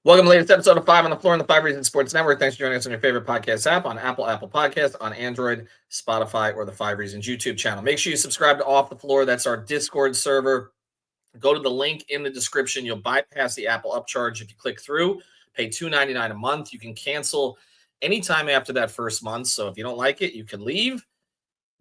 Welcome to the latest episode of 5 on the Floor on the 5 Reasons Sports Network. Thanks for joining us on your favorite podcast app, on Apple Podcasts, on Android, Spotify, or the 5 Reasons YouTube channel. Make sure you subscribe to Off the Floor. That's our Discord server. Go to the link in the description. You'll bypass the Apple upcharge if you click through. Pay $2.99 a month. You can cancel anytime after that first month. So if you don't like it, you can leave.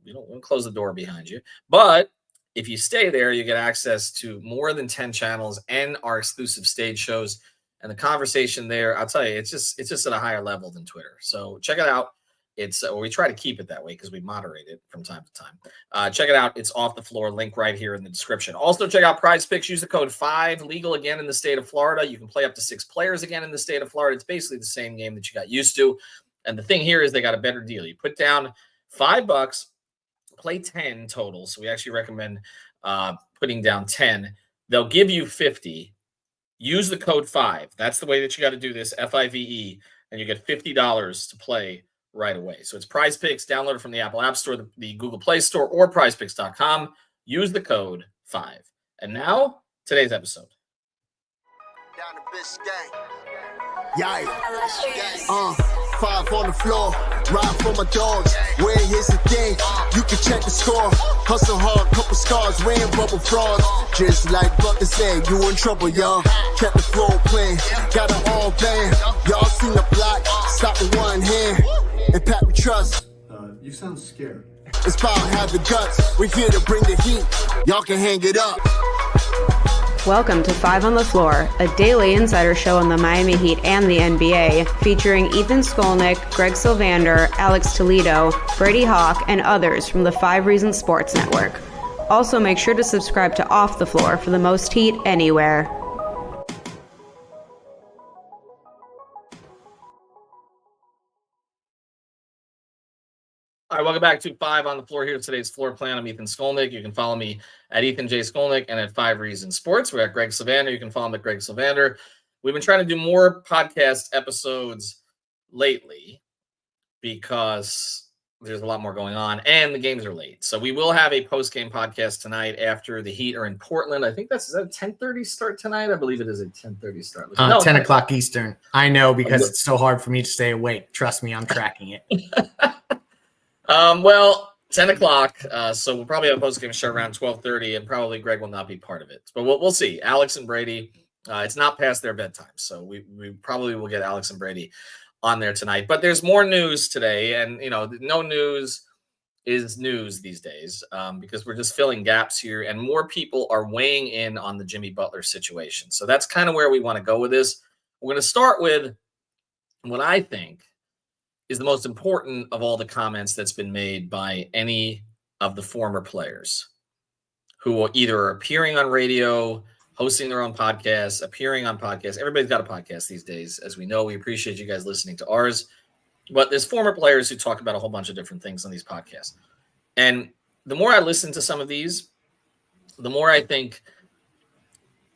We won't close the door behind you. But if you stay there, you get access to more than 10 channels and our exclusive stage shows. And the conversation there, I'll tell you, it's just at a higher level than Twitter. So check it out. We try to keep it that way because we moderate it from time to time. Check it out. It's Off the Floor. Link right here in the description. Also, check out Prize Picks. Use the code 5. Legal again in the state of Florida. You can play up to 6 players again in the state of Florida. It's basically the same game that you got used to. And the thing here is they got a better deal. You put down $5, play 10 total. So we actually recommend putting down 10. They'll give you 50. Use the code 5. That's the way that you got to do this, FIVE, and you get $50 to play right away. So it's Prize Picks. Download it from the Apple App Store, the Google Play Store, or prizepicks.com. Use the code 5. And now, today's episode. Down the Biscayne. Yeah. 5 on the floor. Ride for my dogs. Where here's the thing. You can check the score. Hustle hard, couple scars, wearing bubble frogs. Just like Butler said, you in trouble, y'all. Kept the floor playing. Got it all banned. Y'all seen the block. Stop with one hand. And Pat we trust. You sound scared. It's power, have the guts. We're here to bring the heat. Y'all can hang it up. Welcome to 5 on the Floor, a daily insider show on the Miami Heat and the NBA, featuring Ethan Skolnick, Greg Sylvander, Alex Toledo, Brady Hawk, and others from the 5 Reasons Sports Network. Also, make sure to subscribe to Off the Floor for the most heat anywhere. All right, welcome back to 5 on the Floor. Here today's floor plan. I'm Ethan Skolnick. You can follow me at Ethan J. Skolnick and at 5 Reasons Sports. We're at Greg Sylvander. You can follow him at Greg Sylvander. We've been trying to do more podcast episodes lately because there's a lot more going on and the games are late. So we will have a post-game podcast tonight after the Heat are in Portland. I think is that a 10:30 start tonight? I believe it is a 10:30 start. No, 10 o'clock Eastern. I know because it's so hard for me to stay awake. Trust me, I'm tracking it. Well, 10 o'clock, so we'll probably have a post-game show around 12:30, and probably Greg will not be part of it. But we'll see. Alex and Brady, it's not past their bedtime, so we probably will get Alex and Brady on there tonight. But there's more news today, and, no news is news these days because we're just filling gaps here, and more people are weighing in on the Jimmy Butler situation. So that's kind of where we want to go with this. We're going to start with what I think is the most important of all the comments that's been made by any of the former players who either are appearing on radio, hosting their own podcasts, appearing on podcasts. Everybody's got a podcast these days. As we know, we appreciate you guys listening to ours. But there's former players who talk about a whole bunch of different things on these podcasts. And the more I listen to some of these, the more I think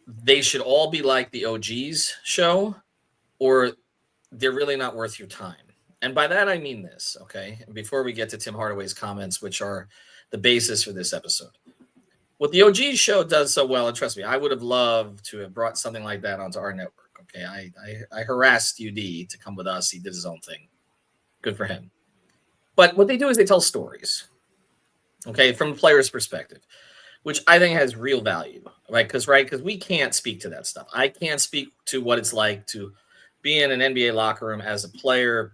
they should all be like the OG's show, or they're really not worth your time. And by that, I mean this, okay? Before we get to Tim Hardaway's comments, which are the basis for this episode. What the OG show does so well, and trust me, I would have loved to have brought something like that onto our network, okay? I harassed UD to come with us. He did his own thing. Good for him. But what they do is they tell stories, okay, from a player's perspective, which I think has real value, right? Because we can't speak to that stuff. I can't speak to what it's like to be in an NBA locker room as a player,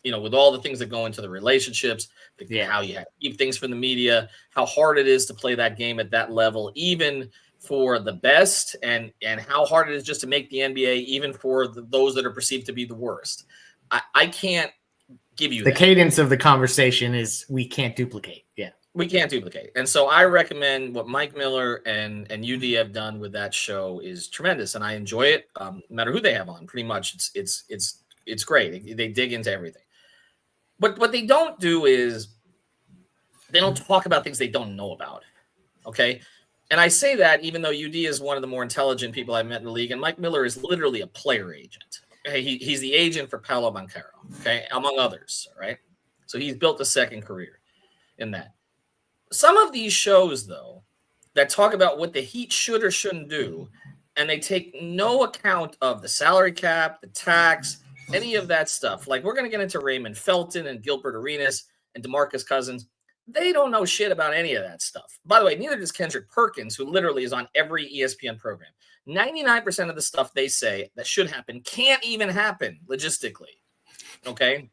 with all the things that go into the relationships, how you have to keep things from the media, how hard it is to play that game at that level, even for the best, and how hard it is just to make the NBA, even for those that are perceived to be the worst. I can't give you the that. Cadence of the conversation is we can't duplicate. Yeah. We can't duplicate. And so I recommend what Mike Miller and UD have done with that show is tremendous, and I enjoy it. No matter who they have on, pretty much it's great. They dig into everything. But what they don't do is they don't talk about things they don't know about, okay? And I say that even though UD is one of the more intelligent people I've met in the league, and Mike Miller is literally a player agent. Okay? He's the agent for Paolo Banchero, okay, among others, right? So he's built a second career in that. Some of these shows, though, that talk about what the Heat should or shouldn't do, and they take no account of the salary cap, the tax, any of that stuff. Like, we're going to get into Raymond Felton and Gilbert Arenas and DeMarcus Cousins. They don't know shit about any of that stuff. By the way, neither does Kendrick Perkins, who literally is on every ESPN program. 99% of the stuff they say that should happen can't even happen logistically. Okay?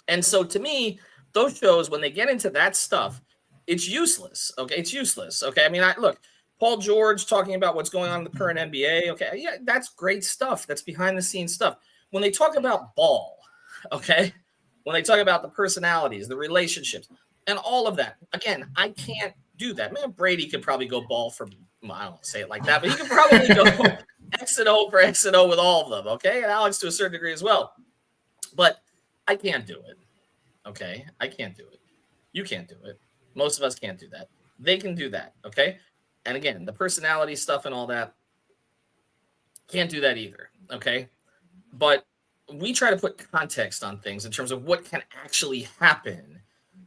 And so to me, those shows, when they get into that stuff, it's useless. Okay? It's useless. Okay? I mean, look, Paul George talking about what's going on in the current NBA. Okay? Yeah, that's great stuff. That's behind-the-scenes stuff. When they talk about ball, okay? When they talk about the personalities, the relationships, and all of that, again, I can't do that. Man, Brady could probably go ball for, well, I don't want to say it like that, but he could probably go X and O for X and O with all of them, okay? And Alex to a certain degree as well. But I can't do it, okay? I can't do it. You can't do it. Most of us can't do that. They can do that, okay? And again, the personality stuff and all that, can't do that either, okay? But we try to put context on things in terms of what can actually happen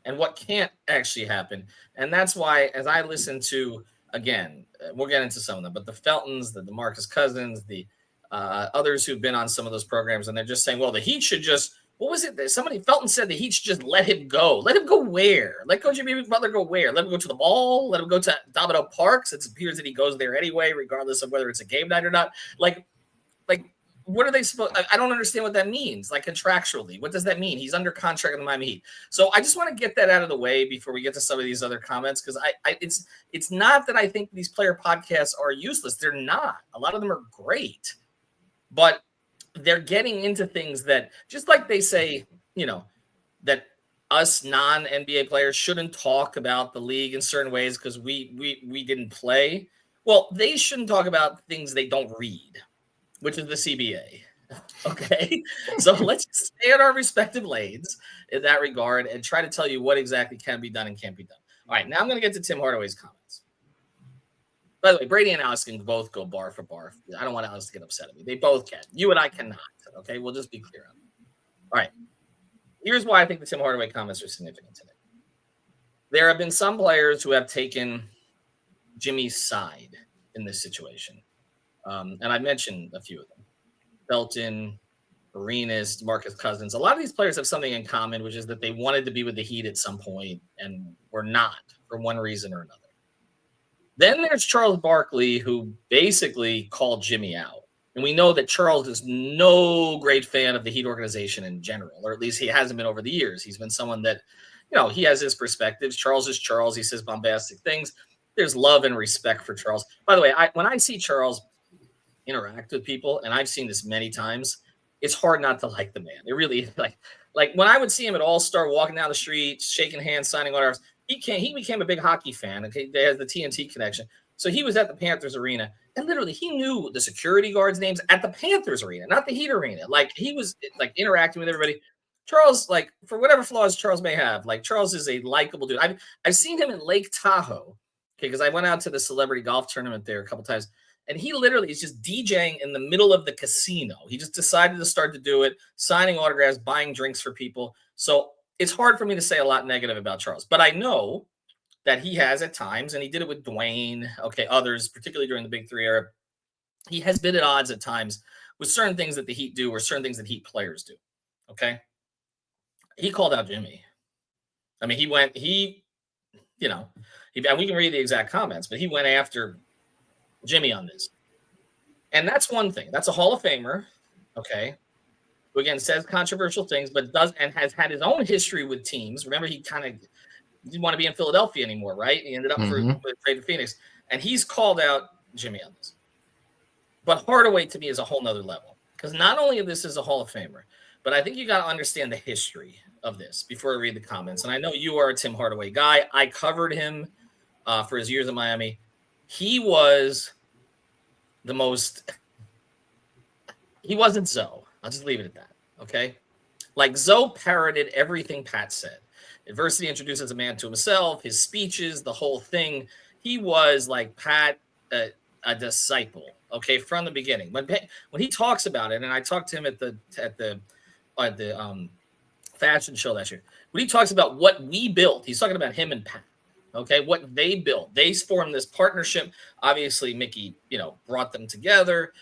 and what can't actually happen. And that's why, as I listen to, again, we'll get into some of them, but the Feltons, the DeMarcus Cousins, the others who've been on some of those programs, and they're just saying, well, the Heat should just, what was it? Felton said the Heat should just let him go. Let him go where? Let Coach Jimmy Butler go where? Let him go to the mall? Let him go to Domino Parks? It appears that he goes there anyway, regardless of whether it's a game night or not. Like, what are they supposed? I don't understand what that means. Like, contractually, what does that mean? He's under contract in the Miami Heat. So I just want to get that out of the way before we get to some of these other comments, because it's not that I think these player podcasts are useless. They're not. A lot of them are great, but they're getting into things that, just like they say, that us non-NBA players shouldn't talk about the league in certain ways because we didn't play. Well, they shouldn't talk about things they don't read, which is the CBA. Okay. So let's stay in our respective lanes in that regard and try to tell you what exactly can be done and can't be done. All right. Now I'm going to get to Tim Hardaway's comments. By the way, Brady and Alex can both go bar for bar. I don't want Alex to get upset at me. They both can. You and I cannot. Okay. We'll just be clear on that. All right. Here's why I think the Tim Hardaway comments are significant today. There have been some players who have taken Jimmy's side in this situation. And I mentioned a few of them. Felton, Arenas, DeMarcus Cousins. A lot of these players have something in common, which is that they wanted to be with the Heat at some point and were not for one reason or another. Then there's Charles Barkley, who basically called Jimmy out. And we know that Charles is no great fan of the Heat organization in general, or at least he hasn't been over the years. He's been someone that, he has his perspectives. Charles is Charles. He says bombastic things. There's love and respect for Charles. By the way, when I see Charles interact with people, and I've seen this many times, it's hard not to like the man. It really like when I would see him at All-Star walking down the street, shaking hands, signing autographs, he became a big hockey fan. Okay, they has the TNT connection. So he was at the Panthers arena, and literally he knew the security guards' names at the Panthers arena, not the Heat arena. Like, he was like interacting with everybody. Charles, like, for whatever flaws Charles may have, like, Charles is a likable dude. I've seen him in Lake Tahoe, okay, because I went out to the celebrity golf tournament there a couple times. And he literally is just DJing in the middle of the casino. He just decided to start to do it, signing autographs, buying drinks for people. So it's hard for me to say a lot negative about Charles. But I know that he has at times, and he did it with Dwayne, okay, others, particularly during the Big Three era. He has been at odds at times with certain things that the Heat do or certain things that Heat players do, okay? He called out Jimmy. I mean, and we can read the exact comments, but he went after Jimmy on this. And that's one thing. That's a Hall of Famer, okay, who again says controversial things, but does and has had his own history with teams. Remember, he kind of didn't want to be in Philadelphia anymore, right? He ended up for trade to Phoenix. And he's called out Jimmy on this. But Hardaway to me is a whole nother level. Because not only of this is a Hall of Famer, but I think you got to understand the history of this before I read the comments. And I know you are a Tim Hardaway guy. I covered him for his years in Miami. He was he wasn't Zoe. I'll just leave it at that, okay? Like, Zoe parroted everything Pat said. Adversity introduces a man to himself, his speeches, the whole thing. He was like Pat, a disciple, okay, from the beginning. When he talks about it, and I talked to him at the fashion show last year, when he talks about what we built, he's talking about him and Pat, Okay, what they built. They formed this partnership. Obviously, Mickey, brought them together.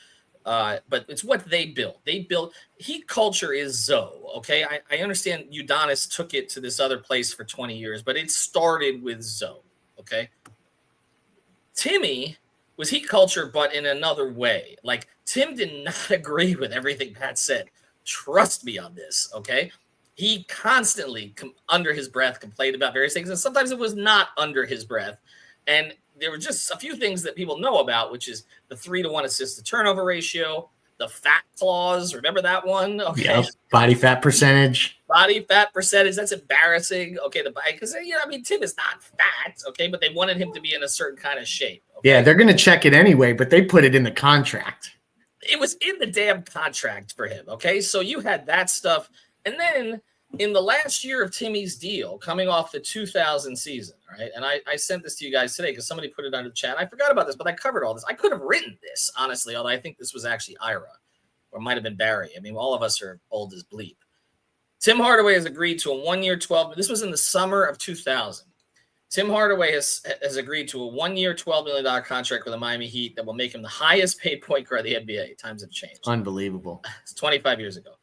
But it's what they built. They built Heat culture is Zoe. Okay, I understand Udonis took it to this other place for 20 years, but it started with Zoe. Okay, Timmy was Heat culture, but in another way. Like, Tim did not agree with everything Pat said. Trust me on this. Okay, he constantly, under his breath, complained about various things, and sometimes it was not under his breath, and there were just a few things that people know about, which is the 3-to-1 assist to turnover ratio, the fat clause. Remember that one? Okay. Yep. Body fat percentage. Body fat percentage. That's embarrassing. Okay. Because, Tim is not fat. Okay. But they wanted him to be in a certain kind of shape. Okay? Yeah. They're going to check it anyway, but they put it in the contract. It was in the damn contract for him. Okay. So you had that stuff. And then in the last year of Timmy's deal, coming off the 2000 season, right? And I sent this to you guys today because somebody put it under the chat. I forgot about this, but I covered all this. I could have written this, honestly, although I think this was actually Ira, or might have been Barry. I mean, all of us are old as bleep. Tim Hardaway has agreed to a 1-year, this was in the summer of 2000. Tim Hardaway has agreed to a 1-year, $12 million contract with the Miami Heat that will make him the highest paid point guard in the NBA. Times have changed. Unbelievable. It's 25 years ago.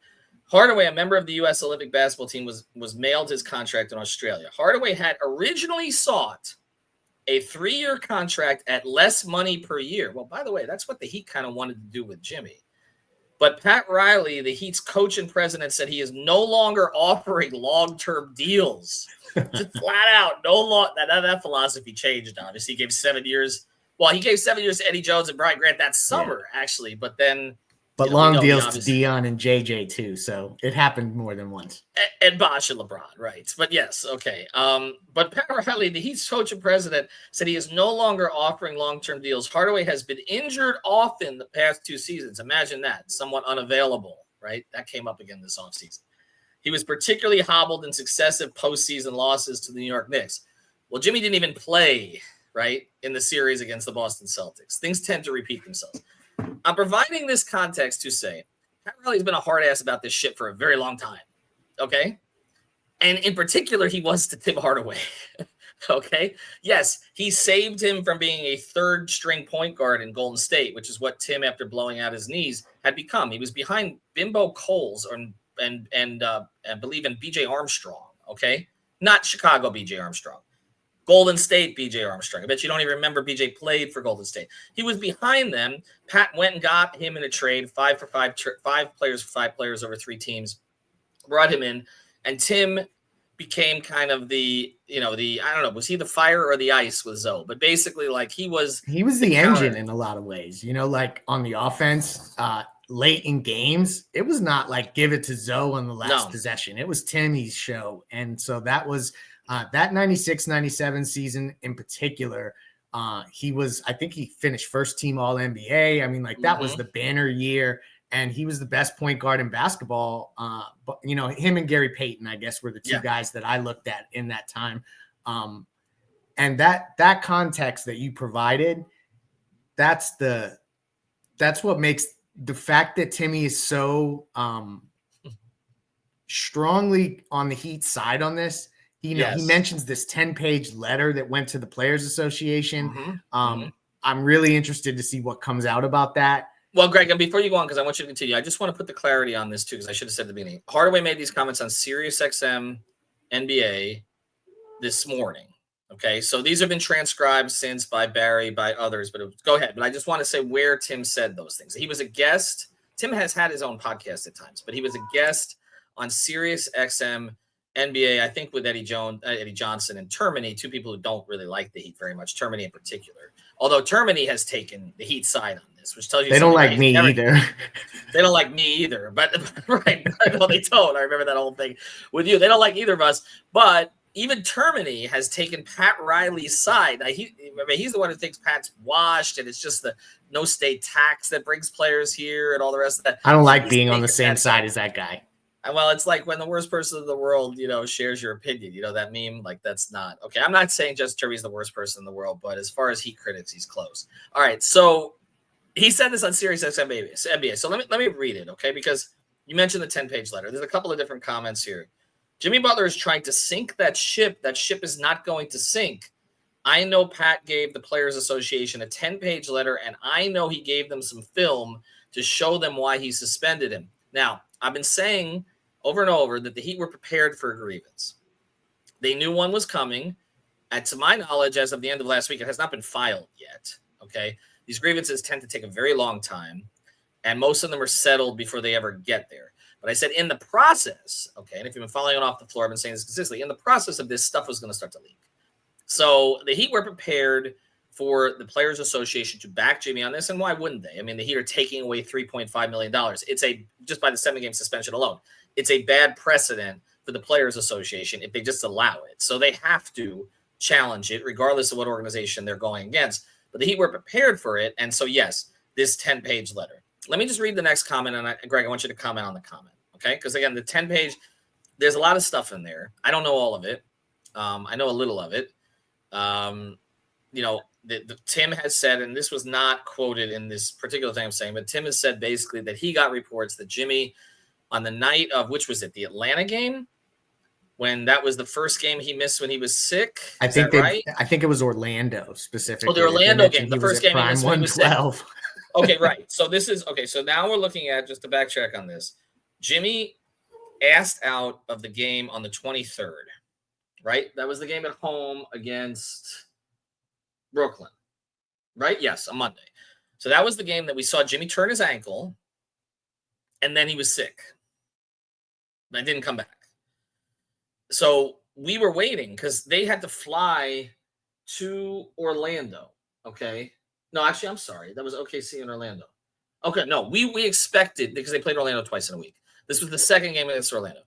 Hardaway, a member of the U.S. Olympic basketball team, was mailed his contract in Australia. Hardaway had originally sought a 3-year contract at less money per year. Well, by the way, that's what the Heat kind of wanted to do with Jimmy. But Pat Riley, the Heat's coach and president, said he is no longer offering long-term deals. Just flat out, that philosophy changed, obviously. He gave 7 years. Well, he gave 7 years to Eddie Jones and Brian Grant that summer, actually. But then... But long deals to Dion and JJ too, so it happened more than once. And Bosh and LeBron, right? But yes, okay. But Pat Riley, the Heat's coach and president, said he is no longer offering long-term deals. Hardaway has been injured often the past 2 seasons. Imagine that, somewhat unavailable, right? That came up again this offseason. He was particularly hobbled in successive postseason losses to the New York Knicks. Well, Jimmy didn't even play, right, in the series against the Boston Celtics. Things tend to repeat themselves. I'm providing this context to say Pat Riley's been a hard ass about this shit for a very long time. Okay. And in particular, he was to Tim Hardaway. Okay. Yes, he saved him from being a 3rd string point guard in Golden State, which is what Tim, after blowing out his knees, had become. He was behind Bimbo Coles and I believe in BJ Armstrong. Okay. Not Chicago BJ Armstrong. Golden State, B.J. Armstrong. I bet you don't even remember B.J. played for Golden State. He was behind them. Pat went and got him in a trade, 5 for 5, 5 players for 5 players over 3 teams, brought him in, and Tim became kind of I don't know, was he the fire or the ice with Zoe? But basically, like, he was the engine in a lot of ways. Like on the offense, late in games, it was not like give it to Zoe on the last possession. It was Timmy's show, and so that was. That 96-97 season in particular, I think he finished first team all NBA. I mean, like, that was the banner year, and he was the best point guard in basketball. But him and Gary Payton, I guess, were the 2 guys that I looked at in that time. And that context that you provided, that's what makes the fact that Timmy is so strongly on the Heat side on this. He mentions this 10-page letter that went to the Players Association. I'm really interested to see what comes out about that. Well, Greg, and before you go on, because I want you to continue, I just want to put the clarity on this too, because I should have said at the beginning. Hardaway made these comments on Sirius XM NBA this morning. Okay, so these have been transcribed since by Barry, by others, but go ahead. But I just want to say where Tim said those things. He was a guest. Tim has had his own podcast at times, but he was a guest on Sirius XM NBA, I think, with Eddie Johnson and Termini, 2 people who don't really like the Heat very much, Termini in particular. Although Termini has taken the Heat side on this, which tells you they don't like me either. They don't like me either, but right, no, they don't. I remember that whole thing with you. They don't like either of us, but even Termini has taken Pat Riley's side. He's the one who thinks Pat's washed, and it's just the no state tax that brings players here and all the rest of that. I don't like being on the same side as that guy. Well, it's like when the worst person in the world, shares your opinion. That meme, like, that's not okay. I'm not saying Justin Turby's the worst person in the world, but as far as Heat critics, he's close. All right, so he said this on Sirius XM NBA. So let me read it, okay? Because you mentioned the 10-page letter. There's a couple of different comments here. Jimmy Butler is trying to sink that ship. That ship is not going to sink. I know Pat gave the Players Association a 10-page letter, and I know he gave them some film to show them why he suspended him. Now, I've been saying over and over that the Heat were prepared for a grievance. They knew one was coming. And to my knowledge, as of the end of last week, it has not been filed yet. Okay. These grievances tend to take a very long time, and most of them are settled before they ever get there. But I said in the process, okay, and if you've been following it off the floor, I've been saying this consistently, in the process of this, stuff was going to start to leak. So the Heat were prepared for the Players Association to back Jimmy on this, and why wouldn't they? I mean, the Heat are taking away $3.5 million. It's just by the 7-game suspension alone, it's a bad precedent for the Players Association if they just allow it. So they have to challenge it regardless of what organization they're going against. But the Heat were prepared for it, and so yes, this 10-page letter. Let me just read the next comment, and Greg, I want you to comment on the comment, okay? Because again, the 10-page, there's a lot of stuff in there. I don't know all of it. I know a little of it. Tim has said, and this was not quoted in this particular thing I'm saying, but Tim has said basically that he got reports that Jimmy, on the night of, which was it, the Atlanta game, when that was the first game he missed when he was sick. I think it was Orlando specifically. Oh, the Orlando game, the first game he missed when he was sick. Okay, right. So so now we're looking at, just to backtrack on this, Jimmy asked out of the game on the 23rd, right? That was the game at home against Brooklyn, right? Yes, a Monday. So that was the game that we saw Jimmy turn his ankle, and then he was sick. And didn't come back. So we were waiting because they had to fly to Orlando, okay? No, actually, I'm sorry. That was OKC in Orlando. Okay, no, we expected, because they played Orlando twice in a week. This was the second game against Orlando.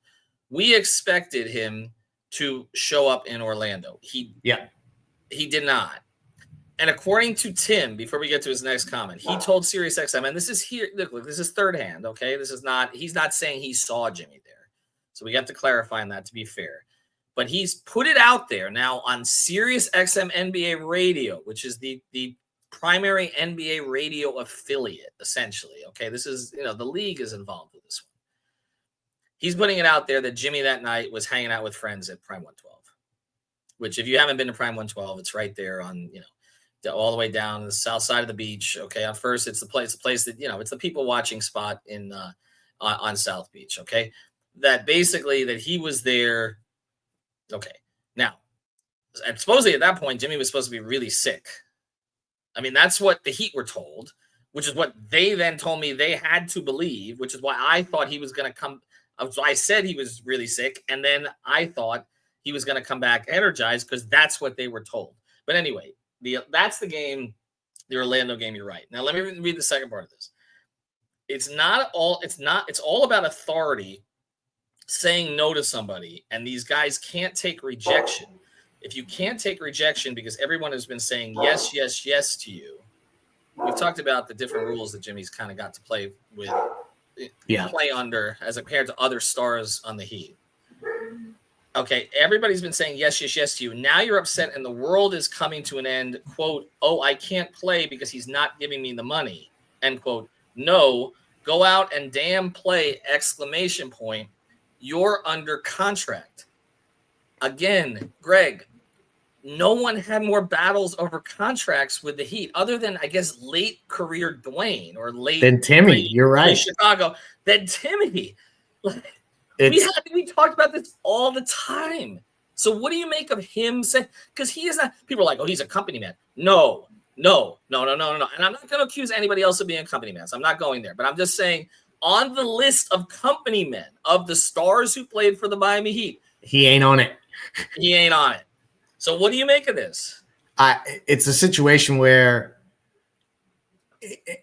We expected him to show up in Orlando. He did not. And according to Tim, before we get to his next comment, he told Sirius XM, and this is here, look, this is third hand, okay? He's not saying he saw Jimmy there. So we have to clarify on that, to be fair. But he's put it out there now on Sirius XM NBA radio, which is the primary NBA radio affiliate, essentially. Okay, this is, the league is involved with this one. He's putting it out there that Jimmy that night was hanging out with friends at Prime 112, which if you haven't been to Prime 112, it's right there on, all the way down the south side of the beach. Okay, on First, it's the place that, it's the people watching spot in on South Beach. Okay, that basically that he was there. Okay, now, and supposedly at that point, Jimmy was supposed to be really sick. I mean, that's what the Heat were told, which is what they then told me they had to believe, which is why I thought he was going to come. So I said he was really sick, and then I thought he was going to come back energized because that's what they were told. But anyway, that's the game, the Orlando game. You're right. Now let me read the second part of this. It's all about authority saying no to somebody, and these guys can't take rejection. If you can't take rejection because everyone has been saying yes, yes, yes to you, we've talked about the different rules that Jimmy's kind of got to play with, play under as compared to other stars on the Heat. Okay, everybody's been saying yes, yes, yes to you. Now you're upset and the world is coming to an end. Quote, oh, I can't play because he's not giving me the money. End quote. No, go out and damn play, exclamation point. You're under contract. Again, Greg, no one had more battles over contracts with the Heat other than, I guess, late career Dwayne or late than Timmy. You're right. Chicago. Than Timmy. We talked about this all the time. So what do you make of him saying? Because he is not. People are like, oh, he's a company man. No. And I'm not going to accuse anybody else of being a company man. So I'm not going there. But I'm just saying, on the list of company men of the stars who played for the Miami Heat, he ain't on it. He ain't on it. So what do you make of this? It's a situation where,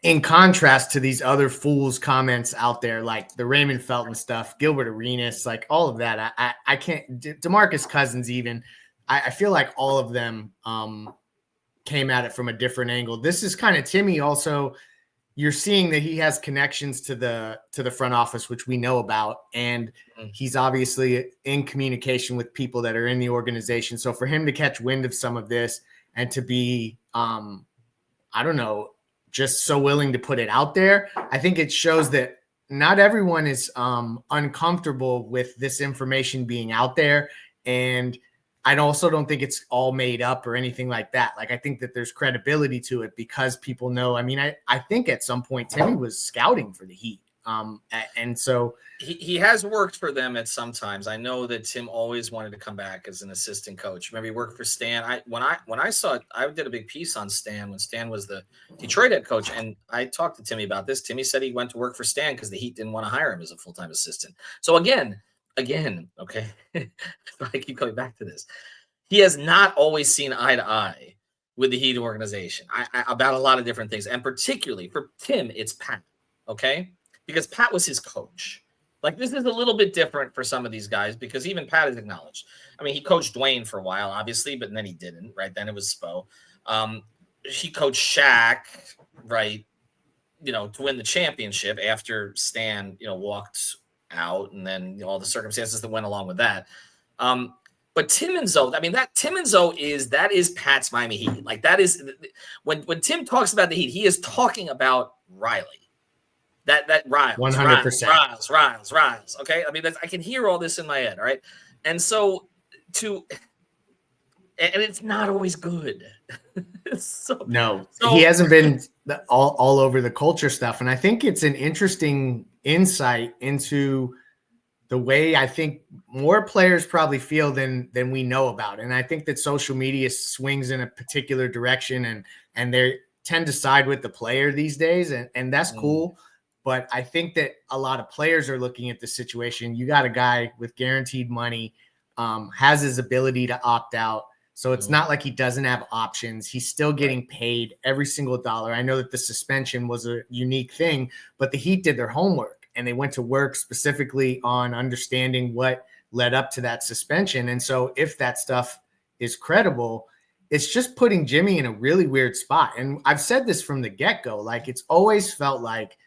in contrast to these other fools' comments out there, like the Raymond Felton stuff, Gilbert Arenas, like all of that, I can't. DeMarcus Cousins, even, I feel like all of them came at it from a different angle. This is kind of Timmy. Also, you're seeing that he has connections to the front office, which we know about, and he's obviously in communication with people that are in the organization. So for him to catch wind of some of this and to be, I don't know, just so willing to put it out there, I think it shows that not everyone is uncomfortable with this information being out there. And I also don't think it's all made up or anything like that. Like, I think that there's credibility to it because people know. I mean, I think at some point Timmy was scouting for the Heat. And so he has worked for them at some times. I know that Tim always wanted to come back as an assistant coach. Remember, he worked for Stan. When I saw it, I did a big piece on Stan when Stan was the Detroit head coach, and I talked to Timmy about this. Timmy said he went to work for Stan because the Heat didn't want to hire him as a full-time assistant. So again, okay, I keep coming back to this. He has not always seen eye to eye with the Heat organization about a lot of different things, and particularly for Tim, it's Pat. Okay. Because Pat was his coach. Like, this is a little bit different for some of these guys because even Pat has acknowledged. I mean, he coached Dwayne for a while, obviously, but then he didn't, right? Then it was Spo. He coached Shaq, right, to win the championship after Stan, walked out, and then all the circumstances that went along with that. But Tim and Zoe, I mean, Tim and Zoe is Pat's Miami Heat. Like, that is when Tim talks about the Heat, he is talking about Riley. That Riles, 100%. Riles. Okay, I mean, I can hear all this in my head. All right, and so and it's not always good. He hasn't been all over the culture stuff, and I think it's an interesting insight into the way I think more players probably feel than we know about. And I think that social media swings in a particular direction, and they tend to side with the player these days, and that's cool. But I think that a lot of players are looking at the situation. You got a guy with guaranteed money, has his ability to opt out. So it's not like he doesn't have options. He's still getting paid every single dollar. I know that the suspension was a unique thing, but the Heat did their homework and they went to work specifically on understanding what led up to that suspension. And so if that stuff is credible, it's just putting Jimmy in a really weird spot. And I've said this from the get-go, like, it's always felt like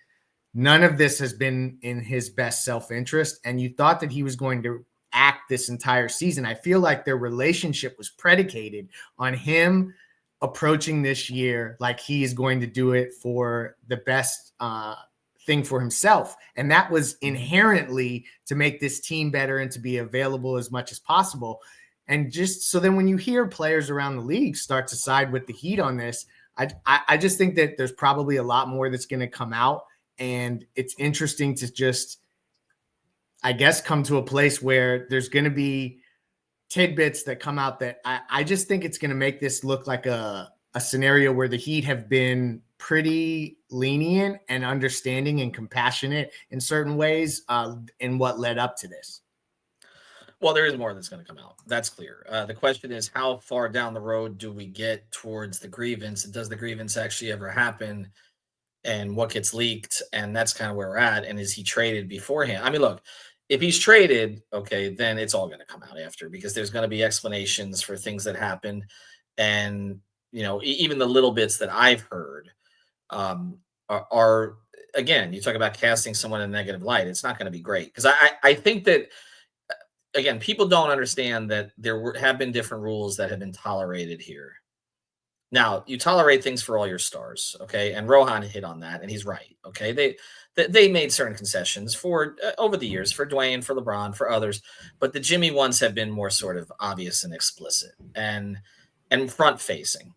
none of this has been in his best self-interest, and you thought that he was going to act this entire season. I feel like their relationship was predicated on him approaching this year like he is going to do it for the best thing for himself. And that was inherently to make this team better and to be available as much as possible. And just so then when you hear players around the league start to side with the Heat on this, I just think that there's probably a lot more that's going to come out. And it's interesting to just, I guess, come to a place where there's going to be tidbits that come out that I just think it's going to make this look like a scenario where the Heat have been pretty lenient and understanding and compassionate in certain ways in what led up to this. Well, there is more that's going to come out. That's clear. The question is, how far down the road do we get towards the grievance? And does the grievance actually ever happen? And what gets leaked, and that's kind of where we're at. And is he traded beforehand? I mean, look, if he's traded, okay, then it's all going to come out after, because there's going to be explanations for things that happened. And, even the little bits that I've heard are, again, you talk about casting someone in a negative light. It's not going to be great. Because I think that, again, people don't understand that there have been different rules that have been tolerated here. Now, you tolerate things for all your stars, okay? And Rohan hit on that, and he's right, okay? They made certain concessions for over the years, for Dwayne, for LeBron, for others, but the Jimmy ones have been more sort of obvious and explicit and front-facing,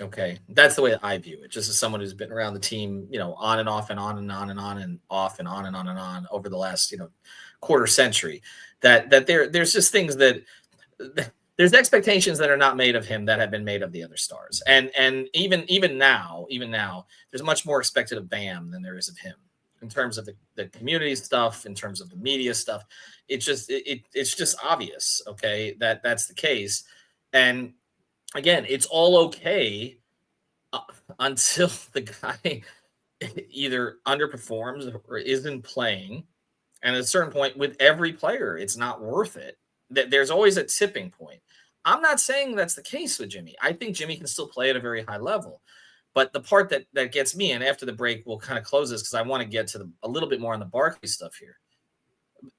okay? That's the way that I view it, just as someone who's been around the team, on and off and on and on and on and off and on and on and on over the last, quarter century, that there's just things that there's expectations that are not made of him that have been made of the other stars. And even now, there's much more expected of Bam than there is of him in terms of the community stuff, in terms of the media stuff. It's just obvious, okay, that's the case. And again, it's all okay until the guy either underperforms or isn't playing. And at a certain point with every player, it's not worth it. There's always a tipping point. I'm not saying that's the case with Jimmy. I think Jimmy can still play at a very high level. But the part that gets me, and after the break, we'll kind of close this because I want to get to a little bit more on the Barkley stuff here.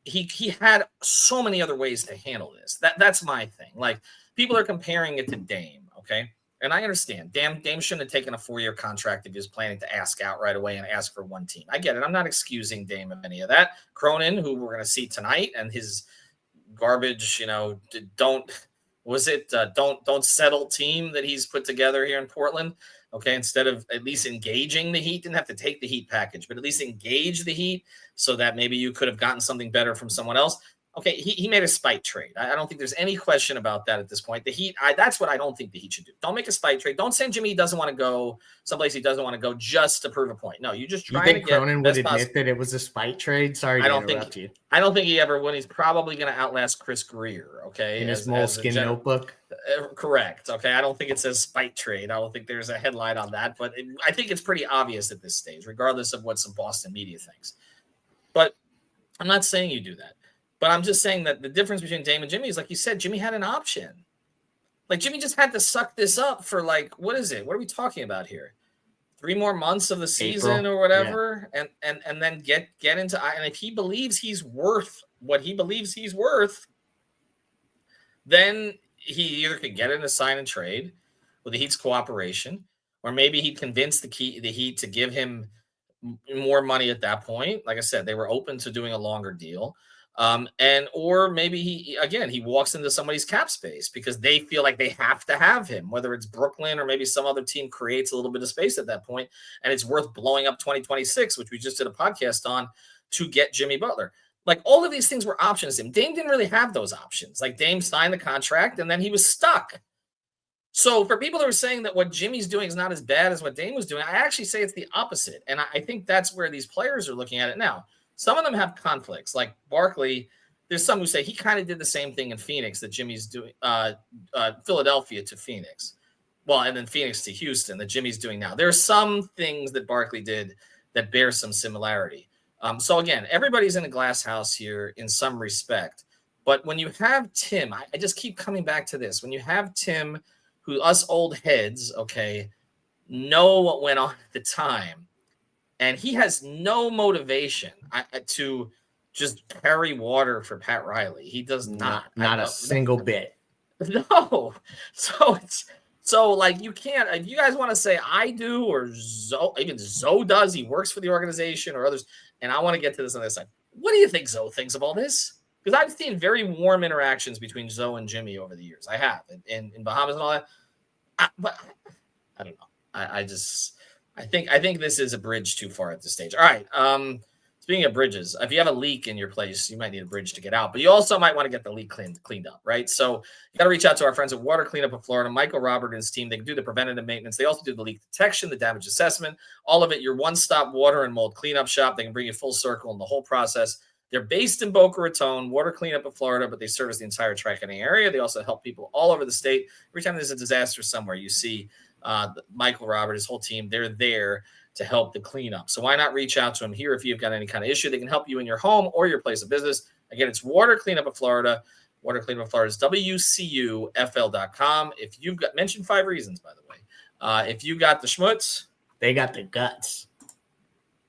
He had so many other ways to handle this. That's my thing. Like, people are comparing it to Dame, okay? And I understand. Dame shouldn't have taken a 4-year contract if he was planning to ask out right away and ask for one team. I get it. I'm not excusing Dame of any of that. Cronin, who we're going to see tonight, and his garbage, Was it don't settle team that he's put together here in Portland? Okay, instead of at least engaging the Heat, didn't have to take the Heat package, but at least engage the Heat so that maybe you could have gotten something better from someone else. Okay, he made a spite trade. I don't think there's any question about that at this point. The Heat, that's what I don't think the Heat should do. Don't make a spite trade. Don't send Jimmy doesn't want to go someplace he doesn't want to go just to prove a point. No, you just try to get. Cronin would admit that it was a spite trade? Sorry to interrupt you. I don't think he ever would. He's probably going to outlast Chris Greer, okay? In his moleskin notebook? Correct, okay? I don't think it says spite trade. I don't think there's a headline on that, but I think it's pretty obvious at this stage, regardless of what some Boston media thinks. But I'm not saying you do that. But I'm just saying that the difference between Dame and Jimmy is, like you said, Jimmy had an option. Like, Jimmy just had to suck this up for, like, what is it? What are we talking about here? 3 more months of the season or whatever, and then get into – and if he believes he's worth what he believes he's worth, then he either could get in a sign and trade with the Heat's cooperation, or maybe he'd convince the Heat to give him more money at that point. Like I said, they were open to doing a longer deal. Or maybe he walks into somebody's cap space because they feel like they have to have him, whether it's Brooklyn or maybe some other team creates a little bit of space at that point, and it's worth blowing up 2026, which we just did a podcast on, to get Jimmy Butler. Like, all of these things were options to him. Dame didn't really have those options. Like, Dame signed the contract and then he was stuck. So for people that are saying that what Jimmy's doing is not as bad as what Dame was doing, I actually say it's the opposite. And I think that's where these players are looking at it now. Some of them have conflicts. Like Barkley, there's some who say he kind of did the same thing in Phoenix that Jimmy's doing, Philadelphia to Phoenix. Well, and then Phoenix to Houston that Jimmy's doing now. There are some things that Barkley did that bear some similarity. So again, everybody's in a glass house here in some respect. But when you have Tim, I just keep coming back to this. When you have Tim, who us old heads, okay, know what went on at the time, and he has no motivation to just carry water for Pat Riley. He does not. Not a single bit. No. So like, you can't, if you guys want to say I do, or even Zoe does, he works for the organization, or others. And I want to get to this on this side. What do you think Zoe thinks of all this? Because I've seen very warm interactions between Zoe and Jimmy over the years. I have in Bahamas and all that. But I don't know. I think this is a bridge too far at this stage. All right. Speaking of bridges, if you have a leak in your place, you might need a bridge to get out, but you also might want to get the leak cleaned up, right? So you got to reach out to our friends at Water Cleanup of Florida, Michael Robert and his team. They can do the preventative maintenance. They also do the leak detection, the damage assessment, all of it. Your one-stop water and mold cleanup shop. They can bring you full circle in the whole process. They're based in Boca Raton, Water Cleanup of Florida, but they service the entire Tri-County area. They also help people all over the state. Every time there's a disaster somewhere, you see Michael Robert, his whole team, they're there to help the cleanup. So why not reach out to them here if you've got any kind of issue? They can help you in your home or your place of business. Again, it's Water Cleanup of Florida. Water Cleanup of Florida is WCUFL.com. If you've got, mentioned 5 reasons, by the way. If you got the schmutz, they got the guts.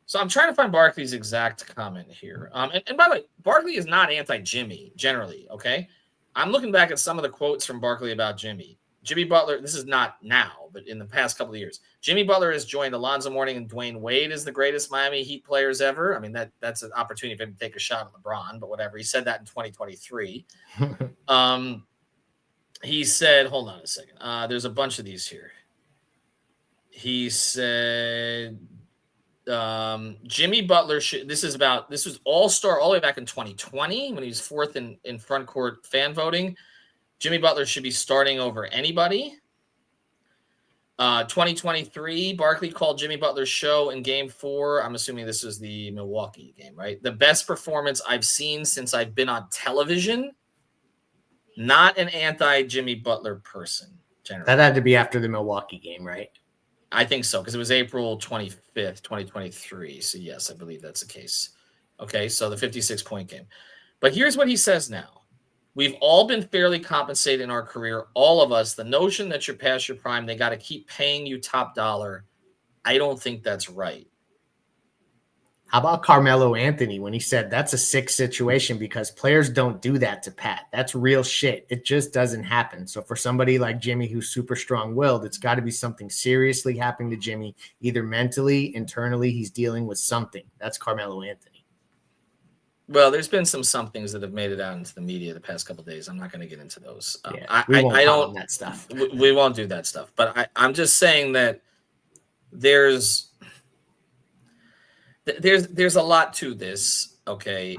So I'm trying to find Barkley's exact comment here. And by the way, Barkley is not anti-Jimmy generally, okay? I'm looking back at some of the quotes from Barkley about Jimmy. Jimmy Butler, this is not now, but in the past couple of years, Jimmy Butler has joined Alonzo Mourning and Dwayne Wade as the greatest Miami Heat players ever. I mean, that's an opportunity for him to take a shot at LeBron, but whatever. He said that in 2023. He said, hold on a second. There's a bunch of these here. He said, Jimmy Butler this was all-star all the way back in 2020 when he was 4th in front court fan voting. Jimmy Butler should be starting over anybody. 2023, Barkley called Jimmy Butler's show in Game 4. I'm assuming this is the Milwaukee game, right? The best performance I've seen since I've been on television. Not an anti-Jimmy Butler person, generally. That had to be after the Milwaukee game, right? I think so, because it was April 25th, 2023. So, yes, I believe that's the case. Okay, so the 56-point game. But here's what he says now. We've all been fairly compensated in our career, all of us. The notion that you're past your prime, they got to keep paying you top dollar. I don't think that's right. How about Carmelo Anthony when he said that's a sick situation because players don't do that to Pat? That's real shit. It just doesn't happen. So for somebody like Jimmy who's super strong-willed, it's got to be something seriously happening to Jimmy, either mentally, internally, he's dealing with something. That's Carmelo Anthony. Well, there's been some things that have made it out into the media the past couple of days. I'm not going to get into those. We won't I don't on that stuff. We won't do that stuff. But I'm just saying that there's a lot to this. Okay,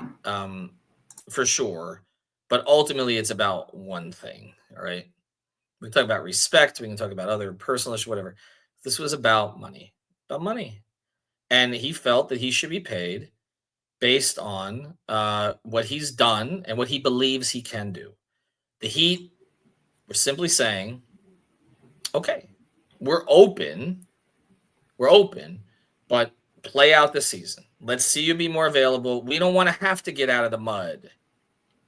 for sure. But ultimately, it's about one thing. All right. We can talk about respect. We can talk about other personal issues, whatever. This was about money. And he felt that he should be paid based on what he's done and what he believes he can do. The Heat were simply saying, okay, we're open, but play out the season. Let's see you be more available. We don't want to have to get out of the mud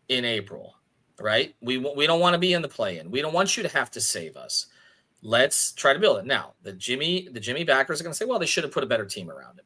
in April, right? We don't want to be in the play-in. We don't want you to have to save us. Let's try to build it. Now, the Jimmy backers are going to say, well, they should have put a better team around him.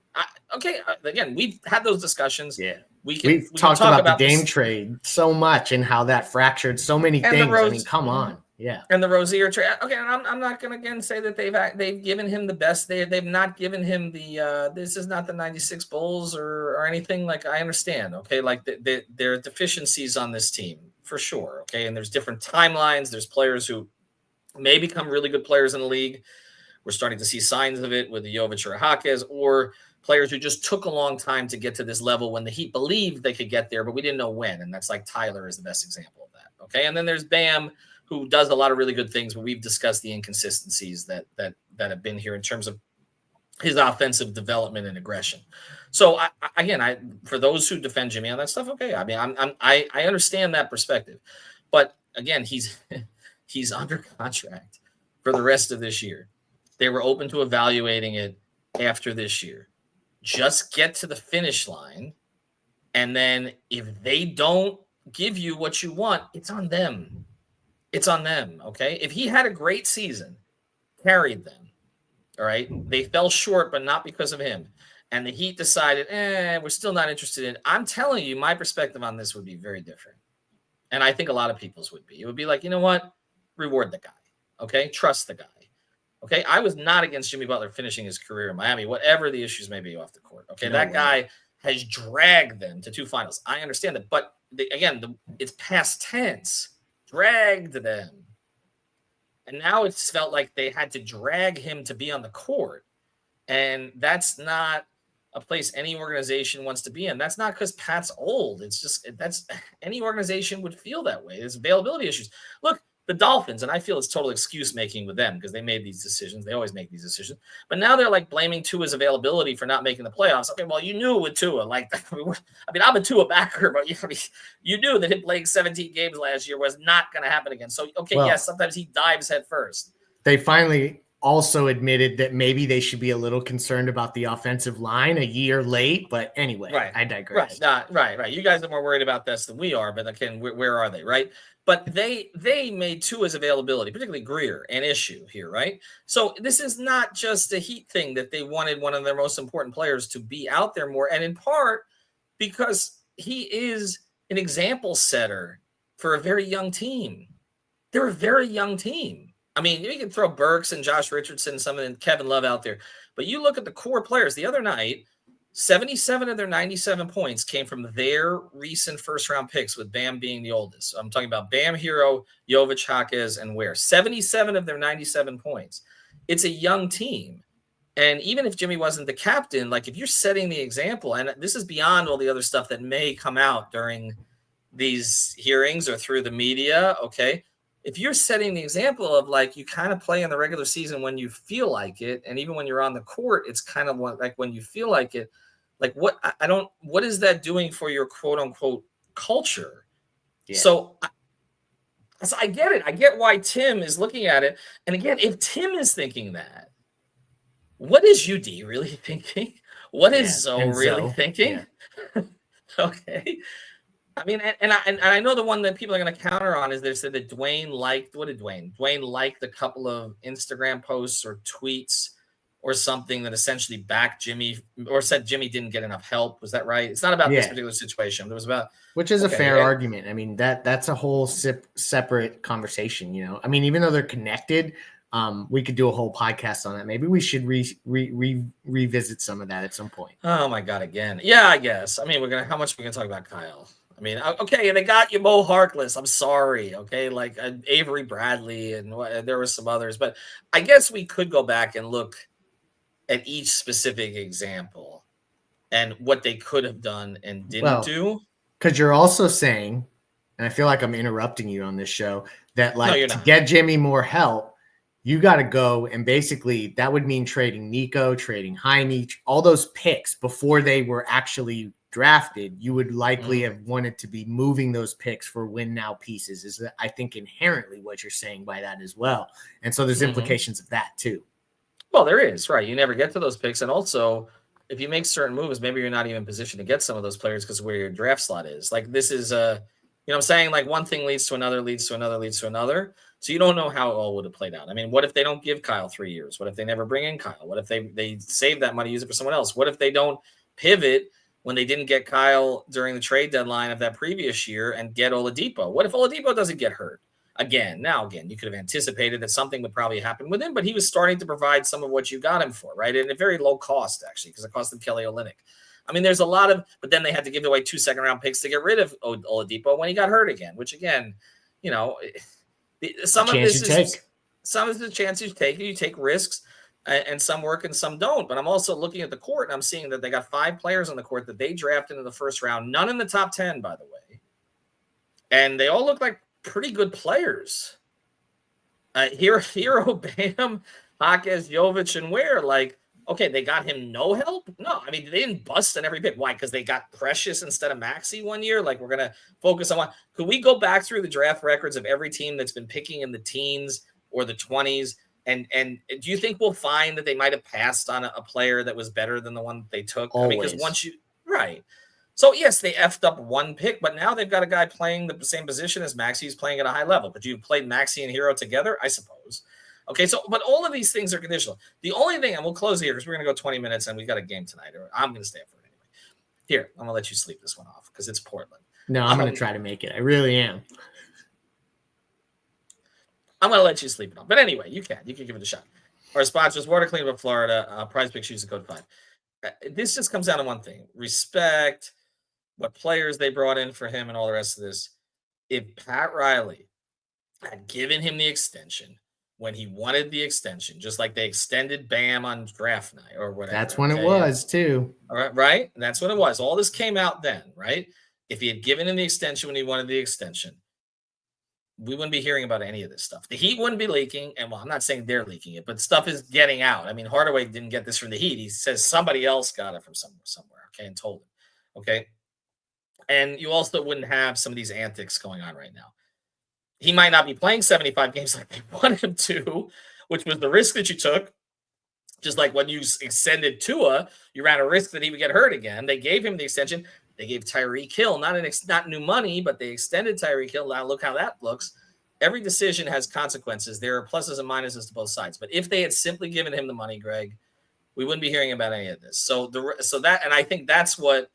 Again, we've had those discussions. Yeah. We've talked about the Dame trade so much and how that fractured so many things. I mean, come on. Yeah. And the Rozier trade. Okay, I'm not going to again say that they've given him the best. They've not given him the this is not the 96 Bulls or anything. Like, I understand. Okay, like there are deficiencies on this team for sure. Okay, and there's different timelines. There's players who may become really good players in the league. We're starting to see signs of it with the Jovic or Jaquez, or players who just took a long time to get to this level when the Heat believed they could get there, but we didn't know when. And that's like Tyler is the best example of that. Okay. And then there's Bam, who does a lot of really good things, but we've discussed the inconsistencies that have been here in terms of his offensive development and aggression. So for those who defend Jimmy on that stuff, okay. I mean, I understand that perspective, but again, he's under contract for the rest of this year. They were open to evaluating it after this year. Just get to the finish line, and then if they don't give you what you want, it's on them. It's on them, okay? If he had a great season, carried them, all right? They fell short, but not because of him. And the Heat decided, we're still not interested in it. I'm telling you, my perspective on this would be very different. And I think a lot of people's would be. It would be like, you know what? Reward the guy, okay? Trust the guy. Okay, I was not against Jimmy Butler finishing his career in Miami, whatever the issues may be off the court. Okay, that guy has dragged them to 2 finals. I understand that, but it's past tense. Dragged them. And now it's felt like they had to drag him to be on the court. And that's not a place any organization wants to be in. That's not because Pat's old. It's just any organization would feel that way. There's availability issues. Look, the Dolphins, and I feel it's total excuse making with them because they made these decisions. They always make these decisions. But now they're like blaming Tua's availability for not making the playoffs. Okay, well, you knew with Tua. Like, I mean, I'm a Tua backer, but you knew that him playing 17 games last year was not going to happen again. So, okay, yes, sometimes he dives head first. They finally also admitted that maybe they should be a little concerned about the offensive line a year late. But anyway, right. I digress. Right. You guys are more worried about this than we are. But again, where are they, right? But they made Tua's availability, particularly Greer, an issue here, right? So this is not just a Heat thing that they wanted one of their most important players to be out there more, and in part because he is an example setter for a very young team. They're a very young team. I mean, you can throw Burks and Josh Richardson and Kevin Love out there, but you look at the core players. The other night, 77 of their 97 points came from their recent first-round picks, with Bam being the oldest. So I'm talking about Bam, Hero, Jovic, Jaquez, and Ware. 77 of their 97 points. It's a young team. And even if Jimmy wasn't the captain, like if you're setting the example, and this is beyond all the other stuff that may come out during these hearings or through the media, okay? If you're setting the example of like you kind of play in the regular season when you feel like it, and even when you're on the court, it's kind of like when you feel like it, like what is that doing for your quote unquote culture? Yeah. So I get it. I get why Tim is looking at it. And again, if Tim is thinking that, what is UD really thinking? What is Zoe really thinking? Yeah. Okay. I mean, and I know the one that people are going to counter on is they said that Dwayne liked, what did Dwayne? Dwayne liked a couple of Instagram posts or tweets or something that essentially backed Jimmy or said Jimmy didn't get enough help. Was that right? It's not about this particular situation. It was about, which is a fair argument. I mean, that's a whole separate conversation, you know? I mean, even though they're connected, We could do a whole podcast on that. Maybe we should revisit some of that at some point. Oh my God, again. Yeah, I guess. I mean, how much are we gonna talk about Kyle? I mean, okay, and they got you Mo Harkless. I'm sorry, okay, like Avery Bradley, and there were some others, but I guess we could go back and look at each specific example and what they could have done and didn't do. Because you're also saying, and I feel like I'm interrupting you on this show, that to get Jimmy more help, you got to go and basically that would mean trading Nico, trading Jaime, all those picks before they were actually drafted. You would likely have wanted to be moving those picks for win now pieces. Is that I think inherently what you're saying by that as well. And so there's implications of that too. Well, there is, right? You never get to those picks, and also if you make certain moves, maybe you're not even positioned to get some of those players because of where your draft slot is. Like this is you know what I'm saying? Like one thing leads to another, leads to another, leads to another. So you don't know how it all would have played out. I mean, what if they don't give Kyle 3 years? What if they never bring in Kyle? What if they save that money, use it for someone else? What if they don't pivot when they didn't get Kyle during the trade deadline of that previous year and get Oladipo? What if Oladipo doesn't get hurt? Again, you could have anticipated that something would probably happen with him, but he was starting to provide some of what you got him for, right? At a very low cost, actually, because it cost them Kelly Olynyk. I mean, there's a lot of, but then they had to give away 2 second-round picks to get rid of Oladipo when he got hurt again, which again, you know, some of this is a chance you take. You take risks, and some work and some don't. But I'm also looking at the court, and I'm seeing that they got 5 players on the court that they drafted in the first round, none in the top 10, by the way, and they all look like pretty good players. Hero, Bam, Jaquez, Jovic, and Ware. Like, okay, they got him no help? No, I mean, they didn't bust in every pick. Why? Because they got Precious instead of Maxey one year? Like, we're going to focus on one. Could we go back through the draft records of every team that's been picking in the teens or the 20s? And do you think we'll find that they might have passed on a player that was better than the one that they took? Always. I mean, because once you – right. So, yes, they effed up one pick, but now they've got a guy playing the same position as Maxey. He's playing at a high level. Could you have played Maxey and Hero together? I suppose. Okay, so but all of these things are conditional. The only thing, and we'll close here because we're going to go 20 minutes and we got a game tonight, or I'm going to stay up for it anyway. Here, I'm going to let you sleep this one off because it's Portland. No, I'm going to try to make it. I really am. I'm going to let you sleep it off. But anyway, you can give it a shot. Our sponsors, Water Cleanup of Florida, Prize Picks, use the code 5. This just comes down to one thing: respect. What players they brought in for him and all the rest of this. If Pat Riley had given him the extension when he wanted the extension, just like they extended Bam on draft night or whatever. That's when it was too. All right, right? That's when it was. All this came out then, right? If he had given him the extension when he wanted the extension, we wouldn't be hearing about any of this stuff. The Heat wouldn't be leaking, and well, I'm not saying they're leaking it, but stuff is getting out. I mean, Hardaway didn't get this from the Heat. He says somebody else got it from somewhere, okay, and told him, okay? And you also wouldn't have some of these antics going on right now. He might not be playing 75 games like they wanted him to, which was the risk that you took. Just like when you extended Tua, you ran a risk that he would get hurt again. They gave him the extension. They gave Tyreek Hill, not new money, but they extended Tyreek Hill. Now look how that looks. Every decision has consequences. There are pluses and minuses to both sides. But if they had simply given him the money, Greg, we wouldn't be hearing about any of this. So that, and I think that's what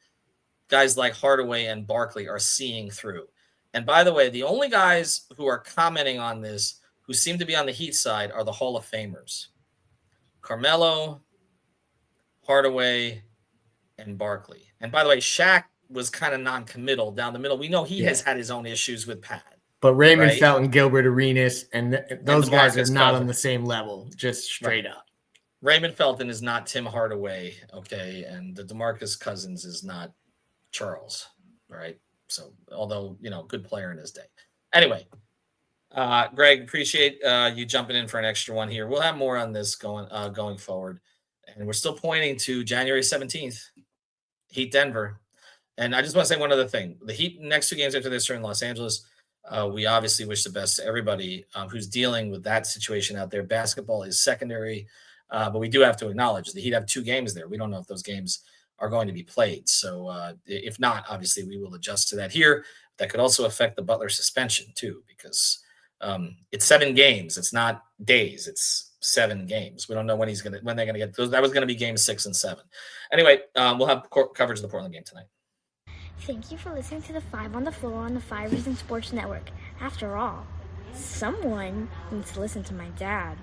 guys like Hardaway and Barkley are seeing through. And by the way, the only guys who are commenting on this who seem to be on the Heat side are the Hall of Famers. Carmelo, Hardaway, and Barkley. And by the way, Shaq was kind of non-committal down the middle. We know he has had his own issues with Pat. But Raymond Felton, Gilbert Arenas, and those guys are not on the same level, just straight up. Raymond Felton is not Tim Hardaway, okay? And the DeMarcus Cousins is not Charles, right? So, although, good player in his day. Anyway, Greg, appreciate you jumping in for an extra one here. We'll have more on this going forward. And we're still pointing to January 17th, Heat Denver. And I just want to say one other thing. The Heat next 2 games after this are in Los Angeles. We obviously wish the best to everybody who's dealing with that situation out there. Basketball is secondary, but we do have to acknowledge the Heat have 2 games there. We don't know if those games are going to be played. So if not, obviously we will adjust to that here. That could also affect the Butler suspension too, because it's 7 games. It's not days. It's 7 games. We don't know when they're going to get those. That was going to be games 6 and 7. Anyway, we'll have coverage of the Portland game tonight. Thank you for listening to the 5 on the Floor on the 5 Reasons Sports Network. After all, someone needs to listen to my dad.